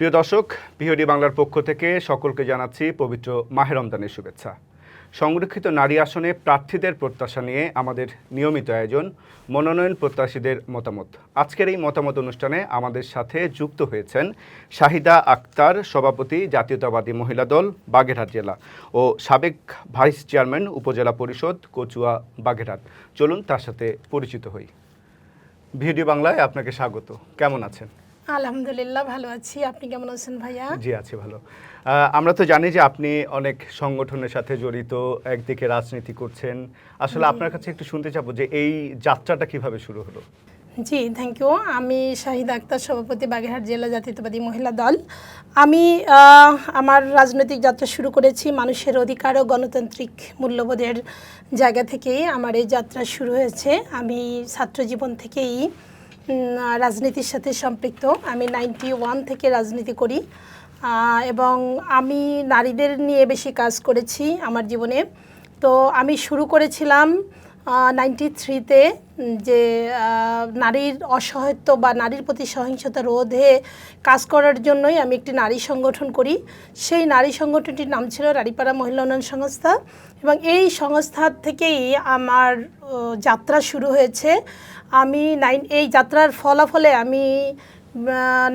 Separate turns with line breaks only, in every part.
প্রিয় দর্শক, বিহডি বাংলার পক্ষ থেকে সকলকে জানাচ্ছি পবিত্র মাহে রমজানের শুভেচ্ছা। সংরক্ষিত নারী আসনে প্রার্থীদের প্রত্যাশা নিয়ে আমাদের নিয়মিত আয়োজন মনোনয়ন প্রত্যাশীদের মতামত। আজকের এই মতামত অনুষ্ঠানে আমাদের সাথে যুক্ত হয়েছেন শাহিদা আক্তার, সভাপতি জাতীয়তাবাদী মহিলা দল বাগেরহাট জেলা ও সাবেক ভাইস চেয়ারম্যান উপজেলা পরিষদ কচুয়া বাগেরহাট। চলুন তার সাথে পরিচিত হই। বিহডি বাংলায় আপনাকে স্বাগত। কেমন আছেন?
আলহামদুলিল্লাহ, ভালো আছি। আপনি কেমন আছেন ভাইয়া?
জি আছি ভালো। আমরা তো জানি যে আপনি অনেক সংগঠনের সাথে জড়িত, একদিকে রাজনীতি করছেন। আসলে আপনার কাছে একটু শুনতে চাবো যে এই যাত্রাটা কিভাবে শুরু হলো?
জি, থ্যাংক ইউ। আমি শাহিদা আক্তার, সভাপতি বাগেরহাট জেলা জাতীয়তাবাদী মহিলা দল। আমি আমার রাজনৈতিক যাত্রা শুরু করেছি মানুষের অধিকার ও গণতান্ত্রিক মূল্যবোধের জায়গা থেকেই আমার এই যাত্রা শুরু হয়েছে। আমি ছাত্র জীবন থেকেই রাজনীতির সাথে সম্পৃক্ত। আমি 91 থেকে রাজনীতি করি এবং আমি নারীদের নিয়ে বেশি কাজ করেছি আমার জীবনে। তো আমি শুরু করেছিলাম 93-তে যে নারীর অসহায়ত্ব বা নারীর প্রতি সহিংসতা রোধে কাজ করার জন্যই আমি একটি নারী সংগঠন করি। সেই নারী সংগঠনটির নাম ছিল রাড়িপাড়া মহিলা উন্নয়ন সংস্থা এবং এই সংস্থা থেকেই আমার যাত্রা শুরু হয়েছে। আমি এই যাত্রার ফলাফলে আমি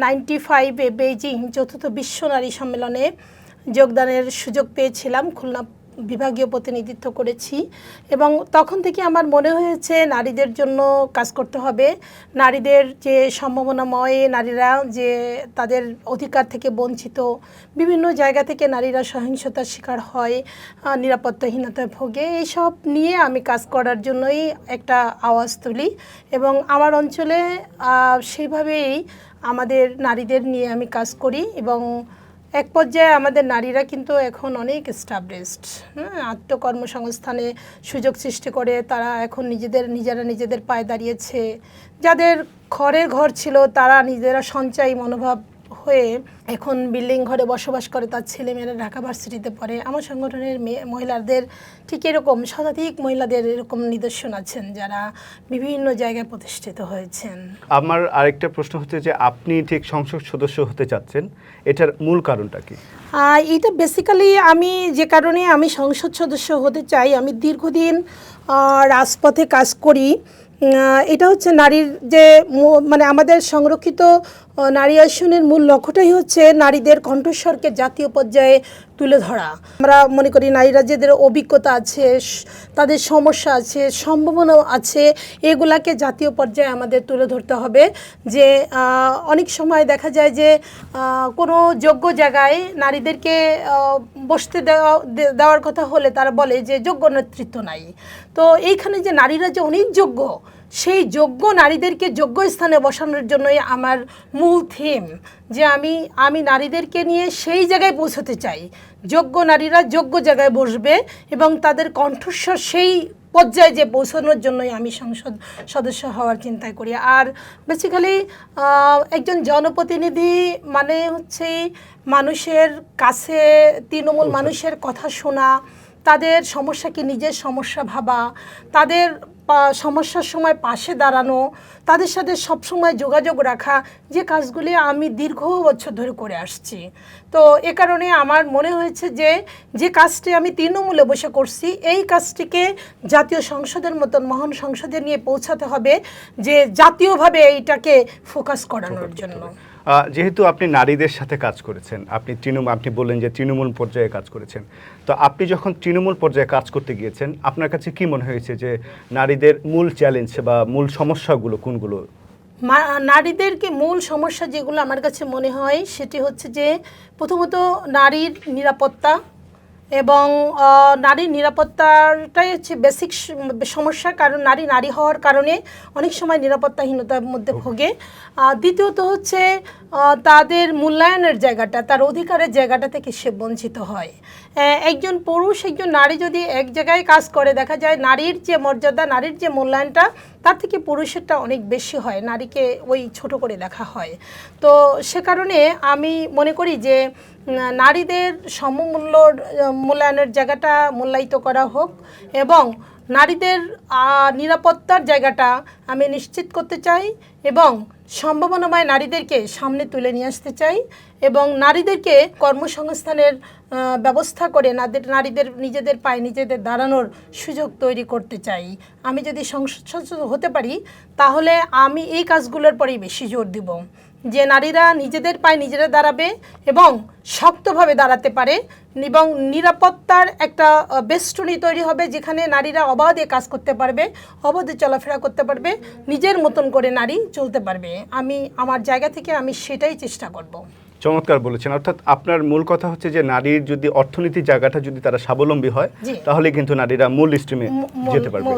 95-এ বেইজিং চতুর্থ বিশ্ব নারী সম্মেলনে যোগদানের সুযোগ পেয়েছিলাম। খুলনা বিভাগীয় প্রতিনিধিত্ব করেছি এবং তখন থেকে আমার মনে হয়েছে নারীদের জন্য কাজ করতে হবে। নারীদের যে সম্ভাবনাময়, নারীরা যে তাদের অধিকার থেকে বঞ্চিত, বিভিন্ন জায়গা থেকে নারীরা সহিংসতার শিকার হয়, নিরাপত্তাহীনতায় ভোগে, এইসব নিয়ে আমি কাজ করার জন্যই একটা আওয়াজ তুলি এবং আমার অঞ্চলে সেইভাবেই আমাদের নারীদের নিয়ে আমি কাজ করি এবং এক পর্যায়ে আমাদের নারীরা কিন্তু এখন অনেক এস্টাবলিশড, আত্মকর্মসংস্থানে সুযোগ সৃষ্টি করে তারা এখন নিজেরা নিজেদের পায়ে দাঁড়িয়েছে। যাদের ঘরের ঘর ছিল তারা নিজেরা সঞ্চয়ী মনোভাব হয়ে এখন বিল্ডিং ঘরে বসবাস করে, তার ছেলেমেয়েরা ঢাকা ভার্সিটিতে পড়ে। আমার সংগঠনের মহিলাদের ঠিক এরকম শতাধিক মহিলাদের এরকম নিদর্শন আছেন যারা বিভিন্ন জায়গায় প্রতিষ্ঠিত হয়েছেন।
আমার আরেকটা প্রশ্ন হচ্ছে যে আপনি ঠিক সংসদ সদস্য হতে চাচ্ছেন, এটার মূল কারণটা কি?
এটা বেসিক্যালি আমি যে কারণে আমি সংসদ সদস্য হতে চাই, আমি দীর্ঘদিন রাজপথে কাজ করি। এটা হচ্ছে নারীর যে মানে আমাদের সংরক্ষিত নারী আসনের মূল লক্ষ্যটাই হচ্ছে নারীদের কণ্ঠস্বরকে জাতীয় পর্যায়ে তুলে ধরা। আমরা মনে করি নারীরা যাদের অভিজ্ঞতা আছে, তাদের সমস্যা আছে, সম্ভাবনা আছে, এগুলাকে জাতীয় পর্যায়ে আমাদের তুলে ধরতে হবে। যে অনেক সময় দেখা যায় যে কোনো যোগ্য জায়গায় নারীদেরকে বসতে দেওয়ার কথা হলে তারা বলে যে যোগ্য নেতৃত্ব নাই। তো এইখানে যে নারীরা যে অনেক যোগ্য, সেই যোগ্য নারীদেরকে যোগ্য স্থানে বসানোর জন্যই আমার মূল থিম, যে আমি নারীদেরকে নিয়ে সেই জায়গায় পৌঁছতে চাই। যোগ্য নারীরা যোগ্য জায়গায় বসবে এবং তাদের কণ্ঠস্বর সেই পর্যায়ে যে পৌঁছানোর জন্যই আমি সংসদ সদস্য হওয়ার চিন্তা করি। আর বেসিক্যালি একজন জনপ্রতিনিধি মানে হচ্ছে মানুষের কাছে তৃণমূল মানুষের কথা শোনা, তাদের সমস্যাকে নিজের সমস্যা ভাবা, তাদের সমস্যার সময় পাশে দাঁড়ানো, তাদের সাথে সবসময় যোগাযোগ রাখা, যে কাজগুলি আমি দীর্ঘ বছর ধরে করে আসছি। তো এ কারণে আমার মনে হয়েছে যে কাজটি আমি তৃণমূলে বসে করছি, এই কাজটিকে জাতীয় সংসদের মতন মহান সংসদে নিয়ে পৌঁছাতে হবে, যে জাতীয়ভাবে এইটাকে ফোকাস করানোর জন্য।
যেহেতু আপনি নারীদের সাথে কাজ করেছেন, আপনি বললেন যে তৃণমূল পর্যায়ে কাজ করেছেন, তো আপনি যখন তৃণমূল পর্যায়ে কাজ করতে গিয়েছেন আপনার কাছে কি মনে হয়েছে যে নারীদের মূল চ্যালেঞ্জ বা মূল সমস্যাগুলো কোনগুলো?
নারীদেরকে মূল সমস্যা যেগুলো আমার কাছে মনে হয় সেটি হচ্ছে যে প্রথমত নারীর নিরাপত্তা এবং নারীর নিরাপত্তাটাই হচ্ছে বেসিক সমস্যা, কারণ নারী হওয়ার কারণে অনেক সময় নিরাপত্তাহীনতার মধ্যে ভোগে। দ্বিতীয়ত হচ্ছে তাদের মূল্যায়নের জায়গাটা, তার অধিকারের জায়গাটা থেকে সে বঞ্চিত হয়। একজন পুরুষ একজন নারী যদি এক জায়গায় কাজ করে, দেখা যায় নারীর যে মর্যাদা, নারীর যে মূল্যায়নটা তার থেকে পুরুষেরটা অনেক বেশি হয়, নারীকে ওই ছোট করে দেখা হয়। তো সে কারণে আমি মনে করি যে নারীদের সমমূল্য মূল্যায়নের জায়গাটা মূল্যায়িত করা হোক এবং নারীদের নিরাপত্তার জায়গাটা আমি নিশ্চিত করতে চাই এবং সম্ভাবনাময় নারীদেরকে সামনে তুলে নিয়ে আসতে চাই এবং নারীদেরকে কর্মসংস্থানের ব্যবস্থা করে নারীদের নিজেদের পায়ে নিজেদের দাঁড়ানোর সুযোগ তৈরি করতে চাই। আমি যদি সংসদ সদস্য হতে পারি তাহলে আমি এই কাজগুলোর পরেই বেশি জোর দিব, যে নারীরা নিজেদের পায়ে নিজেরা দাঁড়াবে এবং শক্তভাবে দাঁড়াতে পারে এবং নিরাপত্তার একটা বেষ্টনী তৈরি হবে যেখানে নারীরা অবাধে কাজ করতে পারবে, অবাধে চলাফেরা করতে পারবে, নিজের মতন করে নারী চলতে পারবে। আমি আমার জায়গা থেকে আমি সেটাই চেষ্টা করব।
চমৎকার বলেছেন। অর্থাৎ আপনার মূল কথা হচ্ছে যে নারীর যদি অর্থনীতির জায়গাটা যদি তারা স্বাবলম্বী হয় তাহলে কিন্তু নারীরা মূল স্ট্রিমে যেতে পারবে,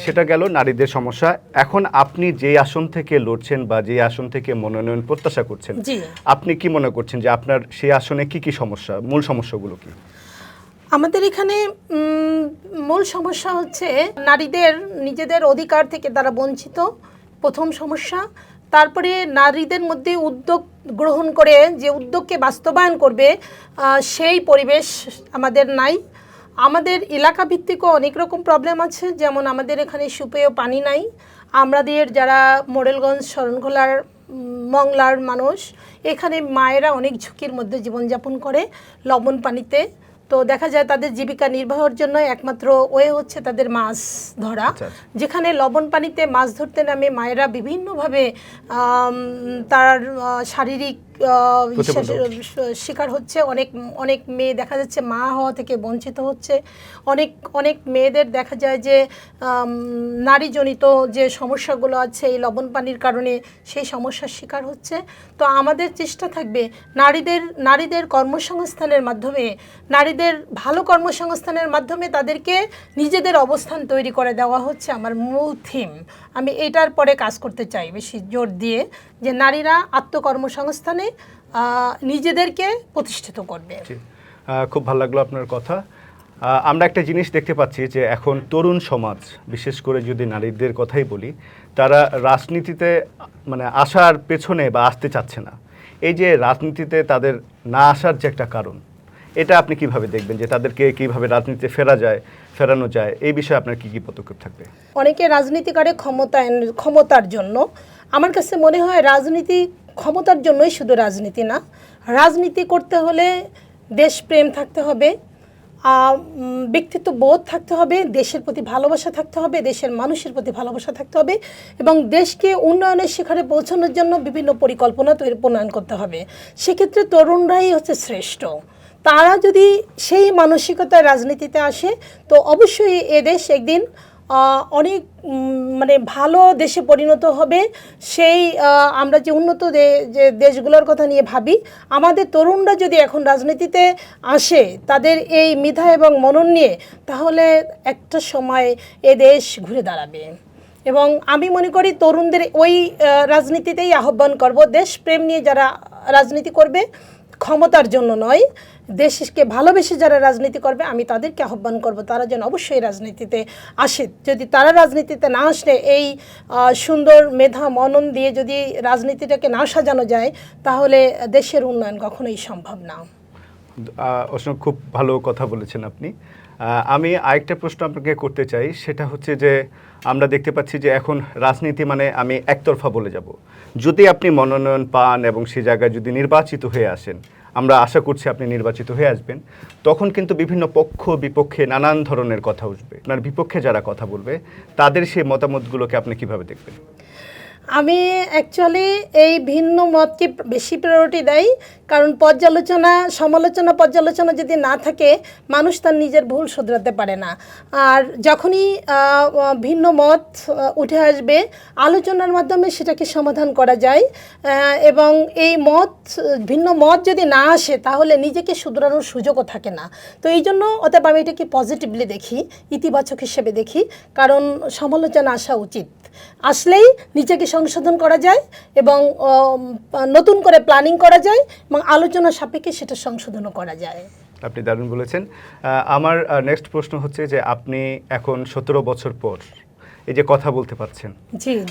সেটা গেল নারীদের সমস্যা। এখন আপনি যে আসন থেকে লড়ছেন বা যে আসন থেকে মনোনয়ন প্রত্যাশা করছেন, আপনি কি মনে করছেন যে আপনার সেই আসনে কি কি সমস্যা, মূল সমস্যাগুলো কি?
আমাদের এখানে মূল সমস্যা হচ্ছে নারীদের নিজেদের অধিকার থেকে তারা বঞ্চিত, প্রথম সমস্যা। তারপরে নারীদের মধ্যে উদ্যোগ গ্রহণ করে যে উদ্যোগকে বাস্তবায়ন করবে সেই পরিবেশ আমাদের নাই। আমাদের এলাকা ভিত্তিকও অনেক রকম প্রবলেম আছে, যেমন আমাদের এখানে সুপেয় পানি নাই। আমাদের যারা মোড়েলগঞ্জ, শরণখোলার, মংলার মানুষ, এখানে মায়েরা অনেক ঝুঁকির মধ্যে জীবনযাপন করে লবণ পানিতে। তো দেখা যায় তাদের জীবিকা নির্বাহের জন্য একমাত্র ওয়ে হচ্ছে তাদের মাছ ধরা, যেখানে লবণ পানিতে মাছ ধরতে নামে মায়েরা বিভিন্নভাবে তার শারীরিক শিকার হচ্ছে। অনেক মেয়ে দেখা যাচ্ছে মা হওয়া থেকে বঞ্চিত হচ্ছে। অনেক মেয়েদের দেখা যায় যে নারীজনিত যে সমস্যাগুলো আছে এই লবণ পানির কারণে সেই সমস্যার শিকার হচ্ছে। তো আমাদের চেষ্টা থাকবে নারীদের কর্মসংস্থানের মাধ্যমে, নারীদের ভালো কর্মসংস্থানের মাধ্যমে তাদেরকে নিজেদের অবস্থান তৈরি করে দেওয়া হচ্ছে আমার মূল থিম। আমি এটার পরে কাজ করতে চাই বেশি জোর দিয়ে, যে নারীরা আত্মকর্মসংস্থানে নিজেদেরকে প্রতিষ্ঠিত করবে।
খুব ভালো লাগলো আপনার কথা। আমরা একটা জিনিস দেখতে পাচ্ছি যে এখন তরুণ সমাজ, বিশেষ করে যদি নারীদের কথাই বলি, তারা রাজনীতিতে মানে আসার পেছনে বা আসতে চাচ্ছে না। এই যে রাজনীতিতে তাদের না আসার যে একটা কারণ, এটা আপনি কিভাবে দেখবেন, যে তাদেরকে কিভাবে রাজনীতিতে ফেরানো যায়, এই বিষয়ে আপনার কি কি পদক্ষেপ থাকবে?
অনেকে রাজনীতি করে ক্ষমতার জন্য। আমার কাছে মনে হয় রাজনীতি ক্ষমতার জন্যই শুধু রাজনীতি না, রাজনীতি করতে হলে দেশপ্রেম থাকতে হবে, ব্যক্তিত্ব বোধ থাকতে হবে, দেশের প্রতি ভালোবাসা থাকতে হবে, দেশের মানুষের প্রতি ভালোবাসা থাকতে হবে এবং দেশকে উন্নয়নের শিখরে পৌঁছানোর জন্য বিভিন্ন পরিকল্পনা প্রণয়ন করতে হবে। সেক্ষেত্রে তরুণরাই হচ্ছে শ্রেষ্ঠ। তারা যদি সেই মানসিকতায় রাজনীতিতে আসে তো অবশ্যই এদেশ একদিন অনেক মানে ভালো দেশে পরিণত হবে। সেই আমরা যে উন্নত যে দেশগুলোর কথা নিয়ে ভাবি, আমাদের তরুণরা যদি এখন রাজনীতিতে আসে তাদের এই মেধা এবং মনন নিয়ে, তাহলে একটা সময় এ দেশ ঘুরে দাঁড়াবে। এবং আমি মনে করি তরুণদের ওই রাজনীতিতেই আহ্বান করব, দেশপ্রেম নিয়ে যারা রাজনীতি করবে, ক্ষমতার জন্য নয়, দেশকে ভালোবেসে যারা রাজনীতি করবে, আমি তাদেরকে আহ্বান করব তারা যেন অবশ্যই রাজনীতিতে আসে। যদি তারা রাজনীতিতে না আসলে, এই সুন্দর মেধা মনন দিয়ে যদি রাজনীতিটাকে না সাজানো যায়, তাহলে দেশের উন্নয়ন কখনোই সম্ভব না।
অসংখ্য খুব ভালো কথা বলেছেন আপনি। আমি আরেকটা প্রশ্ন আপনাকে করতে চাই, সেটা হচ্ছে যে আমরা দেখতে পাচ্ছি যে এখন রাজনীতি মানে আমি একতরফা বলে যাব। যদি আপনি মনোনয়ন পান এবং সেই জায়গায় যদি নির্বাচিত হয়ে আসেন, আমরা আশা করছি আপনি নির্বাচিত হয়ে আসবেন, তখন কিন্তু বিভিন্ন পক্ষ বিপক্ষে নানান ধরনের কথা উঠবে। আপনার বিপক্ষে যারা কথা বলবে তাদের সেই মতামতগুলোকে আপনি কিভাবে দেখবেন?
আমি অ্যাকচুয়ালি এই ভিন্ন মতকে বেশি প্রায়োরিটি দেই, কারণ পর্যালোচনা যদি না থাকে, মানুষ তার নিজের ভুল শুধরাতে পারে না। আর যখনই ভিন্ন মত উঠে আসবে, আলোচনার মাধ্যমে সেটাকে সমাধান করা যায় এবং এই ভিন্ন মত যদি না আসে তাহলে নিজেকে শুধরানোর সুযোগও থাকে না। তো এই জন্য অতএব আমি এটাকে পজিটিভলি দেখি, ইতিবাচক হিসেবে দেখি, কারণ সমালোচনা আসা উচিত। আসলেই নিজেকে সংশোধন করা যায় এবং নতুন করে প্ল্যানিং করা যায় এবং আলোচনা সাপেক্ষে সেটা সংশোধনও করা যায়।
আপনি দারুণ বলেছেন। আমার নেক্সট প্রশ্ন হচ্ছে যে আপনি এখন 17 বছর পর এই যে কথা বলতে পারছেন,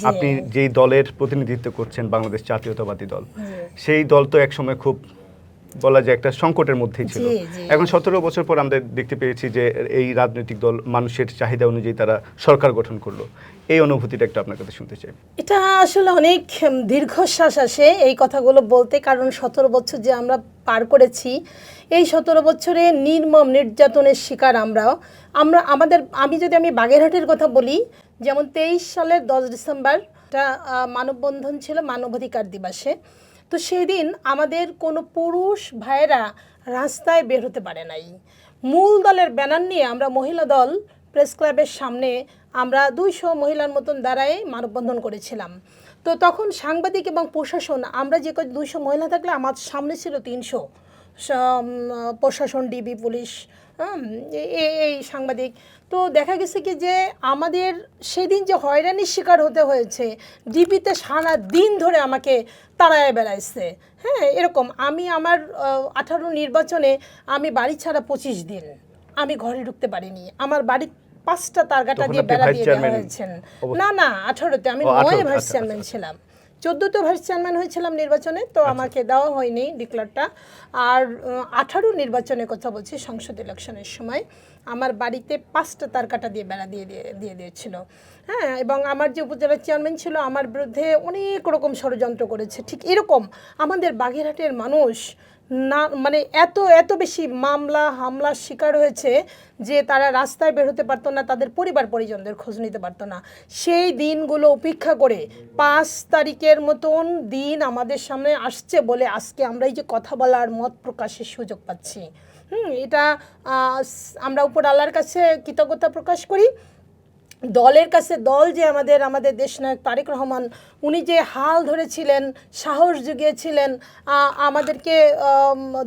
আপনি যেই দলের প্রতিনিধিত্ব করছেন, বাংলাদেশ জাতীয়তাবাদী দল, সেই দল তো একসময় খুব বলা যায় একটা সংকটের মধ্যেই ছিল।
জি, জি।
এখন 17 বছর পর আমরা দেখতে পেয়েছি যে এই রাজনৈতিক দল মানুষের চাহিদা অনুযায়ী তারা সরকার গঠন করলো। এই অনুভূতিটা একটু আপনার কাছে শুনতে চাই।
এটা আসলে অনেক দীর্ঘশ্বাস আসে এই কথাগুলো বলতে, কারণ 17 বছর যে আমরা পার করেছি, এই 17 বছরে নির্মম নির্যাতনের শিকার আমি যদি বাগেরহাটের কথা বলি, যেমন 23 সালের 10 ডিসেম্বর মানববন্ধন ছিল মানবাধিকার দিবসে। তো সেই দিন আমাদের কোনো পুরুষ ভাইয়েরা রাস্তায় বের হতে পারে নাই। মূল দলের ব্যানার নিয়ে আমরা মহিলা দল প্রেস ক্লাবের সামনে আমরা 200 মহিলার মতন দাঁড়ায় মানববন্ধন করেছিলাম। তো তখন সাংবাদিক এবং প্রশাসন, আমরা যে 200 মহিলা থাকলে আমার সামনে ছিল 300 প্রশাসন, ডিবি, পুলিশ, এই সাংবাদিক। তো দেখা গেছে কি যে আমাদের সেদিন যে হয়রানির শিকার হতে হয়েছে, ডিবিতে সারা দিন ধরে আমাকে তাড়ায় বেড়াইছে। হ্যাঁ, এরকম আমার 18 নির্বাচনে আমি বাড়ি ছাড়া 25 দিন আমি ঘরে ঢুকতে পারিনি। আমার বাড়ি 5টা তারগাটা দিয়ে বেড়া দিয়ে দেওয়া হয়েছেন। না 18তে আমি 9 ভাইস চেয়ারম্যান ছিলাম। 14তে ভাইস চেয়ারম্যান হয়েছিলাম নির্বাচনে, তো আমাকে দেওয়া হয়নি ডিক্লারটা। আর 18 নির্বাচনের কথা বলছি, সংসদ ইলেকশনের সময় আমার বাড়িতে 5টা তারকাটা দিয়ে বেড়া দিয়ে দিয়েছিল। হ্যাঁ, এবং আমার যে উপজেলা চেয়ারম্যান ছিল আমার বিরুদ্ধে অনেক রকম ষড়যন্ত্র করেছে। ঠিক এরকম আমাদের বাগেরহাটের মানুষ এত বেশি হামলার শিকার হয়েছে যে তারা রাস্তায় বের হতে পারতো না, তাদের পরিবার পরিজনদের খোঁজ নিতে পারতো না। সেই দিনগুলো উপেক্ষা করে 5 তারিখের মতন দিন আমাদের সামনে আসছে বলে আজকে আমরা এই যে কথা বলার মত প্রকাশের সুযোগ পাচ্ছি। এটা আমরা উপর আল্লাহর কাছে কৃতজ্ঞতা প্রকাশ করি। দলের কাছে দল যে আমাদের দেশনায়ক তারেক রহমান, উনি যে হাল ধরেছিলেন, সাহস জুগিয়েছিলেন, আমাদেরকে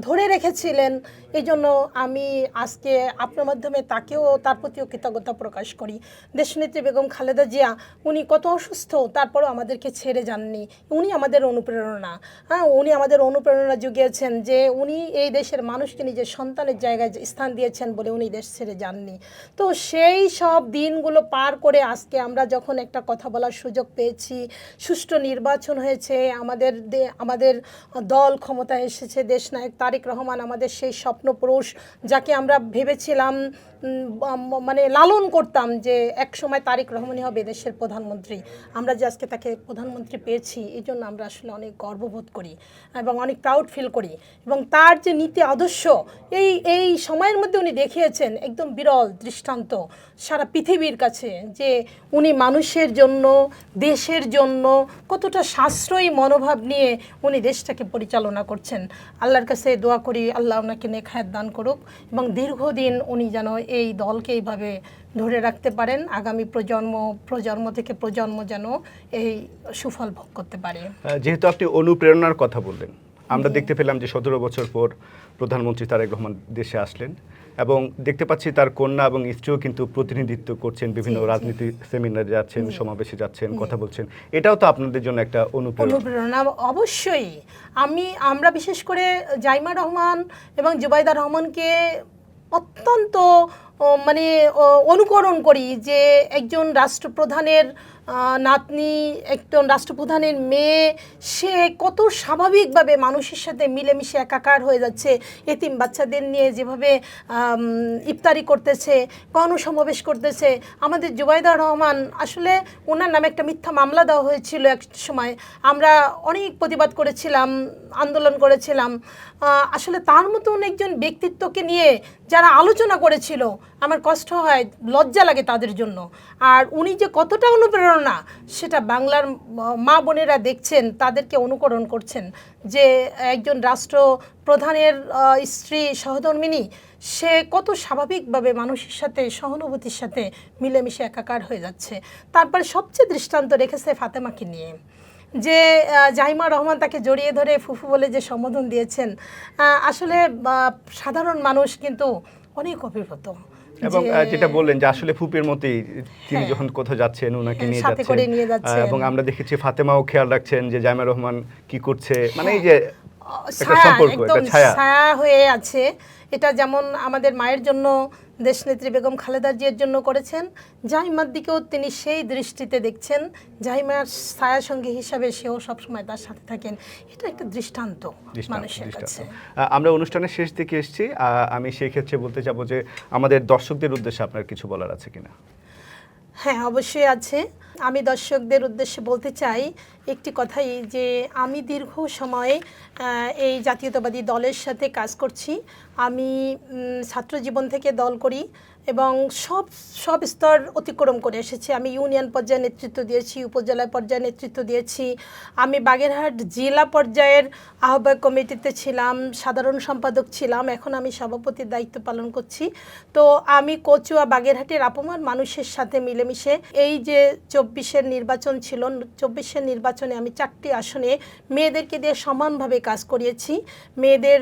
ধরে রেখেছিলেন, এই জন্য আমি আজকে আপনার মাধ্যমে তার প্রতিও কৃতজ্ঞতা প্রকাশ করি। দেশনেত্রী বেগম খালেদা জিয়া, উনি কত অসুস্থ, তারপরেও আমাদেরকে ছেড়ে যাননি। উনি আমাদের অনুপ্রেরণা। উনি আমাদের অনুপ্রেরণা জুগিয়েছেন যে উনি এই দেশের মানুষকে নিজের সন্তানের জায়গায় স্থান দিয়েছেন বলে উনি দেশ ছেড়ে যাননি। তো সেই সব দিনগুলো পার করে আজকে আমরা যখন একটা কথা বলার সুযোগ পেয়েছি, সুষ্ঠু নির্বাচন হয়েছে, আমাদের দল ক্ষমতায় এসেছে, দেশনায়ক তারেক রহমান আমাদের সেই স্বপ্নপুরুষ যাকে আমরা ভেবেছিলাম, লালন করতাম যে এক সময় তারেক রহমানই হবে দেশের প্রধানমন্ত্রী। আমরা যে আজকে তাকে প্রধানমন্ত্রী পেয়েছি, এই জন্য আমরা আসলে অনেক গর্ববোধ করি এবং অনেক প্রাউড ফিল করি। এবং তার যে নীতি আদর্শ এই সময়ের মধ্যে উনি দেখিয়েছেন একদম বিরল দৃষ্টান্ত সারা পৃথিবীর কাছে, যে উনি মানুষের জন্য, দেশের জন্য কতটা সাশ্রয়ী মনোভাব নিয়ে উনি দেশটাকে পরিচালনা করছেন। আল্লাহর কাছে দোয়া করি আল্লাহ ওনাকে নেক হায়াত দান করুক এবং দীর্ঘদিন উনি যেন এই দলকে এইভাবে ধরে রাখতে পারেন, আগামী প্রজন্ম থেকে প্রজন্ম যেন এই সুফল ভোগ করতে পারে।
যেহেতু আপনি অনুপ্রেরণার কথা বললেন, আমরা দেখতে পেলাম যে 17 বছর পর প্রধানমন্ত্রী তারেক রহমান দেশে আসলেন এবং দেখতে পাচ্ছি তার কন্যা এবং স্ত্রীও কিন্তু প্রতিনিধিত্ব করছেন, বিভিন্ন রাজনীতি সেমিনারে যাচ্ছেন, সমাবেশে যাচ্ছেন, কথা বলছেন। এটাও তো আপনাদের জন্য একটা অনুপ্রেরণা।
অবশ্যই। আমরা বিশেষ করে জাইমা রহমান এবং জুবাইদা রহমানকে অত্যন্ত অনুকরণ করি, যে একজন রাষ্ট্রপ্রধানের নাতনি, একজন রাষ্ট্রপ্রধানের মেয়ে, সে কত স্বাভাবিকভাবে মানুষের সাথে মিলেমিশে একাকার হয়ে যাচ্ছে, এতিম বাচ্চাদের নিয়ে যেভাবে ইফতারি করতেছে, গণসমাবেশ করতেছে। আমাদের জুবাইদা রহমান, আসলে ওনার নামে একটা মিথ্যা মামলা দেওয়া হয়েছিল এক সময়, আমরা অনেক প্রতিবাদ করেছিলাম, আন্দোলন করেছিলাম। আসলে তার মতন একজন ব্যক্তিত্বকে নিয়ে যারা আলোচনা করেছিল, আমার কষ্ট হয়, লজ্জা লাগে তাদের জন্য। আর উনি যে কতটা অনুপ্রেরণা, সেটা বাংলার মা বোনেরা দেখছেন, তাদেরকে অনুকরণ করছেন, যে একজন রাষ্ট্রপ্রধানের স্ত্রী সহধর্মিণী, সে কত স্বাভাবিকভাবে মানুষের সাথে সহানুভূতির সাথে মিলেমিশে একাকার হয়ে যাচ্ছে। তারপরে সবচেয়ে দৃষ্টান্ত রেখেছে ফাতেমাকে নিয়ে, যে জাইমা রহমান তাকে জড়িয়ে ধরে ফুফু বলে যে সম্বোধন দিয়েছেন। আসলে সাধারণ মানুষ কিন্তু অনেক অভিভূত।
এবং যেটা বললেন যে আসলে ফুপের মতোই তিনি যখন কোথাও যাচ্ছেন ওনাকে নিয়ে যাচ্ছেন, এবং আমরা দেখেছি ফাতেমাও খেয়াল রাখছেন যে জাইমা রহমান কি করছে, এই যে একটা সম্পর্ক,
একদম
একটা ছায়া।
ছায়া হয়ে আছে। এটা যেমন আমাদের মায়ের জন্য দেশনেত্রী বেগম খালেদা জিয়ার জন্য করেছেন, জাহিমার দিকেও তিনি সেই দৃষ্টিতে দেখছেন, জাহিমার ছায়া সঙ্গী হিসাবে সেও সবসময় তার সাথে থাকেন। এটা একটা দৃষ্টান্ত মানুষের কাছে।
আমরা অনুষ্ঠানের শেষ দিকে এসেছি, আমি সেই ক্ষেত্রে বলতে যাব যে আমাদের দর্শকদের উদ্দেশ্যে আপনার কিছু বলার আছে কিনা?
হ্যাঁ, অবশ্যই আছে। আমি দর্শকদের উদ্দেশ্যে বলতে চাই একটি কথাই, যে আমি দীর্ঘ সময় এই জাতীয়তাবাদী দলের সাথে কাজ করছি। আমি ছাত্র জীবন থেকে দল করি এবং সব স্তর অতিক্রম করে এসেছি। আমি ইউনিয়ন পর্যায়ে নেতৃত্ব দিয়েছি, উপজেলা পর্যায়ে নেতৃত্ব দিয়েছি, আমি বাগেরহাট জেলা পর্যায়ের আহ্বায়ক কমিটিতে ছিলাম, সাধারণ সম্পাদক ছিলাম, এখন আমি সভাপতির দায়িত্ব পালন করছি। তো আমি কচুয়া বাগেরহাটের আপমান মানুষের সাথে মিলেমিশে এই যে 24-এর নির্বাচন ছিল, 24-এর নির্বাচনে আমি 4টি আসনে মেয়েদেরকে দিয়ে সমানভাবে কাজ করিয়েছি, মেয়েদের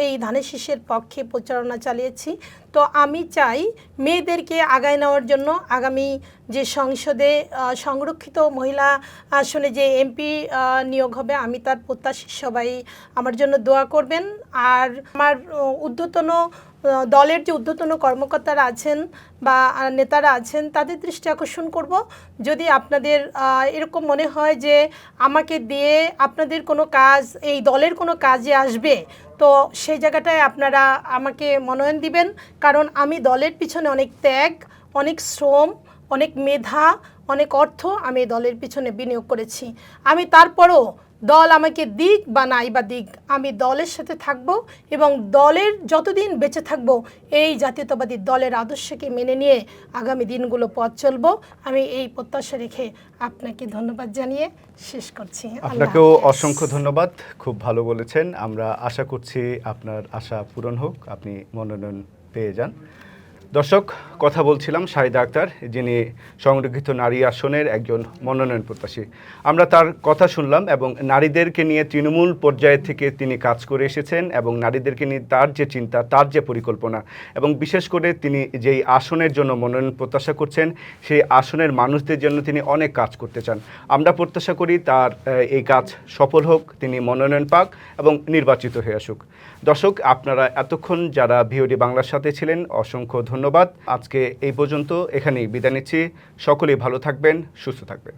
এই ধানের শীষের পক্ষে প্রচারণা চালিয়েছি। তো আমি চাই মেয়েদেরকে আগায় নেওয়ার জন্য আগামী যে সংসদে সংরক্ষিত মহিলা আসনে যে এমপি নিয়োগ হবে, আমি তার প্রত্যাশী, সবাই আমার জন্য দোয়া করবেন। আর আমার ঊর্ধ্বতন দলের যে ঊর্ধ্বতন কর্মকর্তারা আছেন বা নেতারা আছেন, তাদের দৃষ্টি আকর্ষণ করব, যদি আপনাদের এরকম মনে হয় যে আমাকে দিয়ে আপনাদের কোনো কাজ এই দলের কোনো কাজে আসবে, তো সেই জায়গাটায় আপনারা আমাকে মনোনয়ন দিবেন। কারণ আমি দলের পিছনে অনেক ত্যাগ, অনেক শ্রম, অনেক মেধা, অনেক অর্থ আমি দলের পিছনে বিনিয়োগ করেছি। আমি তারপরও দল আমাকে দিক বা নাই বা দিক, আমি দলের সাথে থাকব এবং দলের যতদিন বেঁচে থাকব এই জাতীয়তাবাদী দলের আদর্শকে মেনে নিয়ে আগামী দিনগুলো পথ চলব। আমি এই প্রত্যাশা রেখে আপনাকে ধন্যবাদ জানিয়ে শেষ করছি।
আপনাকেও অসংখ্য ধন্যবাদ, খুব ভালো বলেছেন। আমরা আশা করছি আপনার আশা পূরণ হোক, আপনি মনোনয়ন পেয়ে যান। দর্শক, কথা বলছিলাম শাহিদা আক্তার, যিনি সংরক্ষিত নারী আসনের একজন মনোনয়ন প্রত্যাশী। আমরা তার কথা শুনলাম এবং নারীদেরকে নিয়ে তৃণমূল পর্যায়ে থেকে তিনি কাজ করে এসেছেন এবং নারীদেরকে নিয়ে তার যে চিন্তা, তার যে পরিকল্পনা, এবং বিশেষ করে তিনি যেই আসনের জন্য মনোনয়ন প্রত্যাশা করছেন, সেই আসনের মানুষদের জন্য তিনি অনেক কাজ করতে চান। আমরা প্রত্যাশা করি তার এই কাজ সফল হোক, তিনি মনোনয়ন পাক এবং নির্বাচিত হয়ে আসুক। দর্শক, আপনারা এতক্ষণ যারা ভিওডি বাংলার সাথে ছিলেন, অসংখ্য ধন্যবাদ। আজকে এই পর্যন্ত, এখানেই বিদায় নিচ্ছি। সকলেই ভালো থাকবেন, সুস্থ থাকবেন।